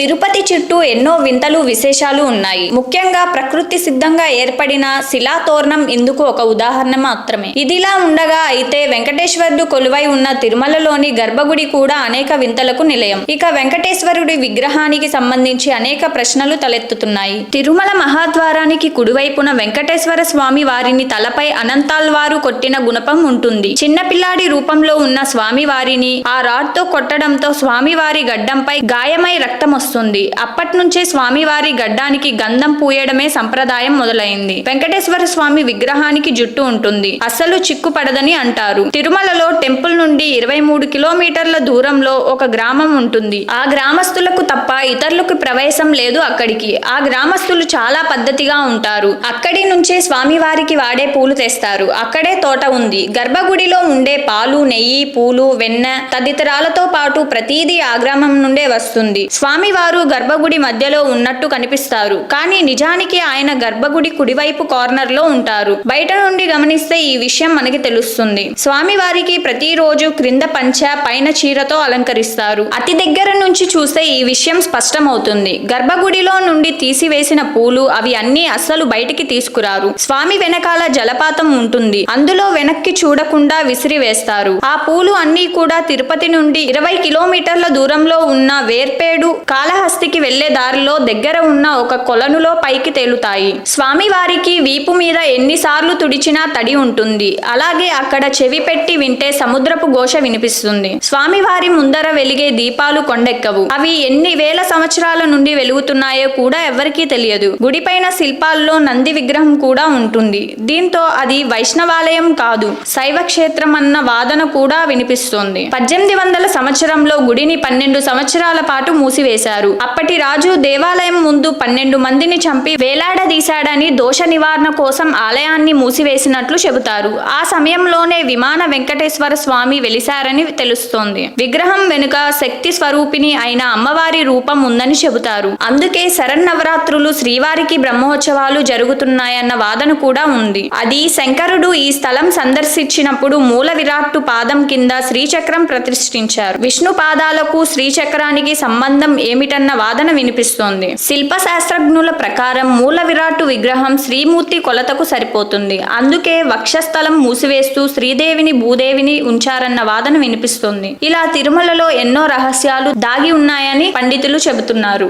తిరుపతి చుట్టూ ఎన్నో వింతలు విశేషాలు ఉన్నాయి. ముఖ్యంగా ప్రకృతి సిద్ధంగా ఏర్పడిన శిలాతోరణం ఇందుకు ఒక ఉదాహరణ మాత్రమే. ఇదిలా ఉండగా అయితే వెంకటేశ్వరుడు కొలువై ఉన్న తిరుమలలోని గర్భగుడి కూడా అనేక వింతలకు నిలయం. ఇక వెంకటేశ్వరుడి విగ్రహానికి సంబంధించి అనేక ప్రశ్నలు తలెత్తుతున్నాయి. తిరుమల మహాద్వారానికి కుడివైపున వెంకటేశ్వర స్వామి వారిని తలపై అనంతాల్వారు కొట్టిన గుణపం ఉంటుంది. చిన్నపిల్లాడి రూపంలో ఉన్న స్వామి వారిని ఆ రాడ్తో కొట్టడంతో స్వామివారి గడ్డంపై గాయమై రక్తం వస్తుంది. అప్పటి నుంచే స్వామివారి గడ్డానికి గంధం పూయడమే సంప్రదాయం మొదలైంది. వెంకటేశ్వర స్వామి విగ్రహానికి జుట్టు ఉంటుంది. అస్సలు చిక్కు పడదని అంటారు. తిరుమలలో టెంపుల్ నుండి 23 కిలోమీటర్ల దూరంలో ఒక గ్రామం ఉంటుంది. ఆ గ్రామస్తులకు తప్ప ఇతరులకు ప్రవేశం లేదు అక్కడికి. ఆ గ్రామస్తులు చాలా పద్ధతిగా ఉంటారు. అక్కడి నుంచే స్వామివారికి వాడే పూలు తెస్తారు. అక్కడే తోట ఉంది. గర్భగుడిలో ఉండే పాలు, నెయ్యి, పూలు, వెన్న తదితరాలతో పాటు ప్రతిదీ ఆ గ్రామం నుండే వస్తుంది. స్వామివారు గర్భగుడి మధ్యలో ఉన్నట్టు కనిపిస్తారు. కానీ నిజానికి ఆయన గర్భగుడి కుడివైపు కార్నర్ లో ఉంటారు. బయట నుండి గమనిస్తే ఈ విషయం మనకి తెలుస్తుంది. స్వామివారికి ప్రతిరోజు క్రింద పంచ, పైన చీరతో అలంకరిస్తారు. అతి దగ్గర నుంచి చూస్తే ఈ విషయం స్పష్టమవుతుంది. గర్భగుడిలో నుండి తీసివేసిన పూలు అవి అన్ని అస్సలు బయటికి తీసుకురారు. స్వామి వెనకాల జలపాతం ఉంటుంది. అందులో వెనక్కి చూడకుండా విసిరివేస్తారు. ఆ పూలు అన్ని కూడా తిరుపతి నుండి 20 కిలోమీటర్ల దూరంలో ఉన్న వేర్పేడు కాళహస్తికి వెళ్లే దారిలో దగ్గర ఉన్న ఒక కొలనులో పైకి తేలుతాయి. స్వామివారికి వీపు మీద ఎన్నిసార్లు తుడిచినా తడి ఉంటుంది. అలాగే అక్కడ చెవి పెట్టి వింటే సముద్రపు ఘోష వినిపిస్తుంది. స్వామివారి ముందర వెలిగే దీపాలు కొండెక్కవు. అవి ఎన్ని వేల సంవత్సరాల నుండి వెలుగుతున్నాయో కూడా ఎవరికీ తెలియదు. గుడిపైన శిల్పాల్లో నంది విగ్రహం కూడా ఉంటుంది. దీంతో అది వైష్ణవాలయం కాదు, శైవ క్షేత్రం అన్న వాదన కూడా వినిపిస్తోంది. 1800 సంవత్సరంలో గుడిని 12 సంవత్సరాల పాటు మూసివేశారు. అప్పటి రాజు దేవాలయం ముందు 12 మందిని చంపి వేలాడదీశాడని దోష నివారణ కోసం ఆలయాన్ని మూసివేసినట్లు చెబుతారు. ఆ సమయంలోనే విమాన వెంకటేశ్వర స్వామి వెలిశారని తెలుస్తోంది. విగ్రహం వెనుక శక్తి స్వరూపిణి అయిన అమ్మవారి రూపం ఉందని చెబుతారు. అందుకే శరన్నవరాత్రులు శ్రీవారికి బ్రహ్మోత్సవాలు జరుగుతున్నాయన్న వాదన కూడా ఉంది. అది శంకరుడు ఈ స్థలం సందర్శించినప్పుడు మూల విరాట్టు పాదం కింద శ్రీచక్రం ప్రతిష్ఠించారు. విష్ణు పాదాలకు శ్రీచక్రానికి సంబంధం ఏమిటన్న వాదన వినిపిస్తోంది. శిల్ప శాస్త్రజ్ఞుల ప్రకారం మూల విరాట్టు విగ్రహం శ్రీమూర్తి కొలతకు సరిపోతుంది. అందుకే వక్షస్థలం మూసివేస్తూ శ్రీదేవిని, భూదేవిని ఉంచారన్న వాదన వినిపిస్తోంది. ఇలా తిరుమలలో ఎన్నో రహస్యాలు దాగి ఉన్నాయని పండితులు చెబుతున్నారు.